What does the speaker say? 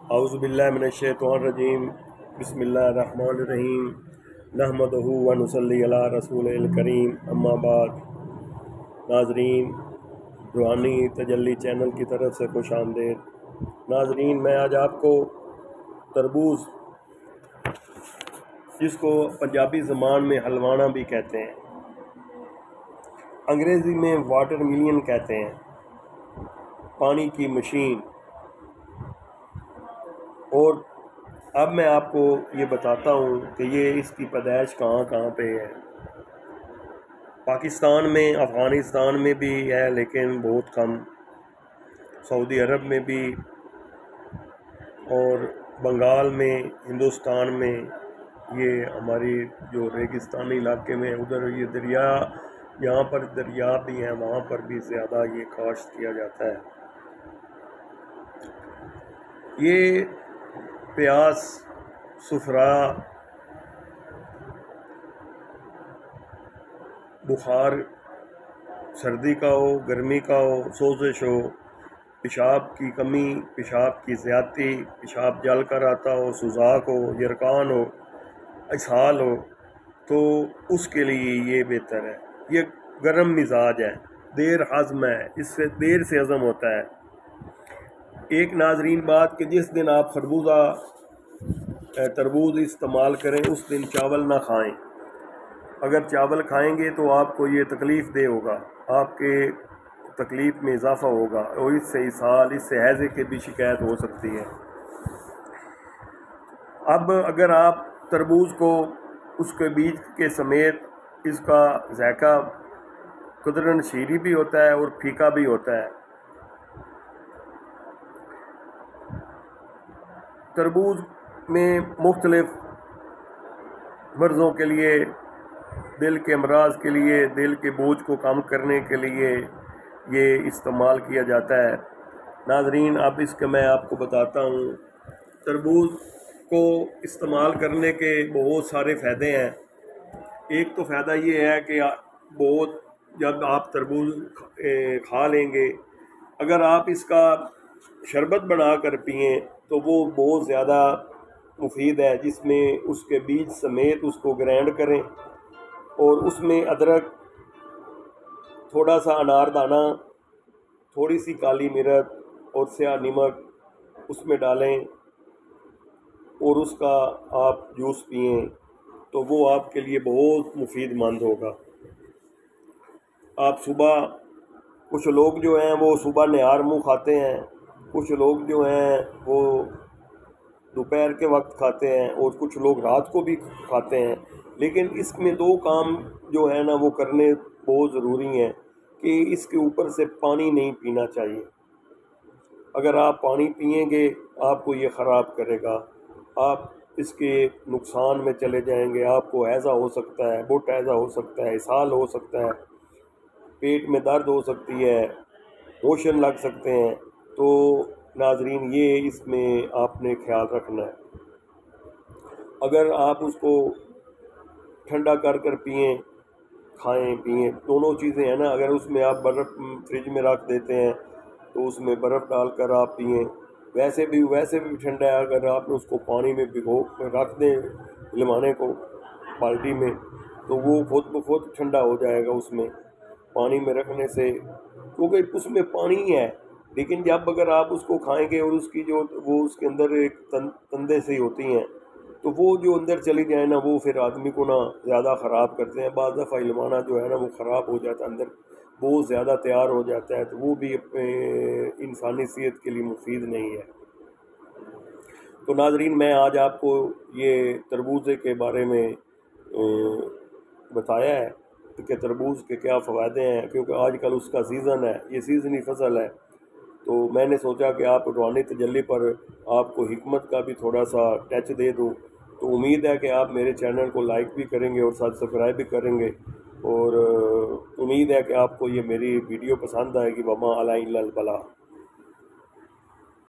اعوذ باللہ من الشیطان الرجیم بسم اللہ الرحمن الرحیم نحمدہ و نصلی علی رسول الکریم اما بعد۔ ناظرین، روحانی تجلی چینل کی طرف سے خوش آمدید۔ ناظرین، میں آج آپ کو تربوز، جس کو پنجابی زبان میں حلوانہ بھی کہتے ہیں، انگریزی میں واٹر ملین کہتے ہیں، پانی کی مشین، اور اب میں آپ کو یہ بتاتا ہوں کہ یہ اس کی پیدائش کہاں کہاں پہ ہے۔ پاکستان میں، افغانستان میں بھی ہے لیکن بہت کم، سعودی عرب میں بھی، اور بنگال میں، ہندوستان میں، یہ ہماری جو ریگستانی علاقے میں ادھر یہ دریا، یہاں پر دریا بھی ہیں، وہاں پر بھی زیادہ یہ کاشت کیا جاتا ہے۔ یہ پیاس، سفرا، بخار، سردی کا ہو، گرمی کا ہو، سوزش ہو، پیشاب کی کمی، پیشاب کی زیادتی، پیشاب جل کر آتا ہو، سوزاک ہو، یرقان ہو، اسہال ہو، تو اس کے لیے یہ بہتر ہے۔ یہ گرم مزاج ہے، دیر ہضم ہے، اس سے دیر سے ہضم ہوتا ہے۔ ایک ناظرین بات کہ جس دن آپ تربوز استعمال کریں اس دن چاول نہ کھائیں۔ اگر چاول کھائیں گے تو آپ کو یہ تکلیف دہ ہوگا، آپ کے تکلیف میں اضافہ ہوگا، اور اس سے اسہال، اس سے ہیضے کی بھی شکایت ہو سکتی ہے۔ اب اگر آپ تربوز کو اس کے بیج کے سمیت، اس کا ذائقہ قدرن شیریں بھی ہوتا ہے اور پھیکا بھی ہوتا ہے۔ تربوز میں مختلف مرضوں کے لیے، دل کے امراض کے لیے، دل کے بوجھ کو کم کرنے کے لیے یہ استعمال کیا جاتا ہے۔ ناظرین، اب اس کا میں آپ کو بتاتا ہوں۔ تربوز کو استعمال کرنے کے بہت سارے فائدے ہیں۔ ایک تو فائدہ یہ ہے کہ جب آپ تربوز کھا لیں گے، اگر آپ اس کا شربت بنا کر پئیں تو وہ بہت زیادہ مفید ہے، جس میں اس کے بیج سمیت اس کو گرائنڈ کریں اور اس میں ادرک، تھوڑا سا انار دانہ، تھوڑی سی کالی مرچ اور سیاہ نمک اس میں ڈالیں اور اس کا آپ جوس پئیں تو وہ آپ کے لیے بہت مفید مند ہوگا۔ آپ صبح، کچھ لوگ جو ہیں وہ صبح نہار منہ کھاتے ہیں، کچھ لوگ جو ہیں وہ دوپہر کے وقت کھاتے ہیں، اور کچھ لوگ رات کو بھی کھاتے ہیں۔ لیکن اس میں دو کام جو ہے نا وہ کرنے بہت ضروری ہیں، کہ اس کے اوپر سے پانی نہیں پینا چاہیے۔ اگر آپ پانی پئیں گے آپ کو یہ خراب کرے گا، آپ اس کے نقصان میں چلے جائیں گے، آپ کو ہیضہ ہو سکتا ہے، بٹ ہیضہ ہو سکتا ہے، اسہال ہو سکتا ہے، پیٹ میں درد ہو سکتی ہے، موشن لگ سکتے ہیں۔ تو ناظرین، یہ اس میں آپ نے خیال رکھنا ہے۔ اگر آپ اس کو ٹھنڈا کر کر پئیں، کھائیں پئیں، دونوں چیزیں ہیں نا۔ اگر اس میں آپ برف فریج میں رکھ دیتے ہیں تو اس میں برف ڈال کر آپ پئیں، ویسے بھی ٹھنڈا ہے۔ اگر آپ اس کو پانی میں بھگو رکھ دیں، لمانے کو بالٹی میں، تو وہ خود بخود ٹھنڈا ہو جائے گا اس میں پانی میں رکھنے سے، کیونکہ اس میں پانی ہے۔ لیکن جب اگر آپ اس کو کھائیں گے اور اس کی جو وہ اس کے اندر ایک تندے سی ہوتی ہیں، تو وہ جو اندر چلی جائیں نا، وہ پھر آدمی کو نا زیادہ خراب کرتے ہیں۔ بعض دفعہ لمانا جو ہے نا وہ خراب ہو جاتا ہے، اندر بہت زیادہ تیار ہو جاتا ہے، تو وہ بھی انسانی صحت کے لیے مفید نہیں ہے۔ تو ناظرین، میں آج آپ کو یہ تربوز کے بارے میں بتایا ہے کہ تربوز کے کیا فوائدے ہیں، کیونکہ آج کل اس کا سیزن ہے، یہ سیزنی فصل ہے۔ تو میں نے سوچا کہ آپ روحانی تجلی پر آپ کو حکمت کا بھی تھوڑا سا ٹچ دے دوں۔ تو امید ہے کہ آپ میرے چینل کو لائک بھی کریں گے اور سبسکرائب بھی کریں گے، اور امید ہے کہ آپ کو یہ میری ویڈیو پسند آئے گی۔ وما علینا الا البلاغ۔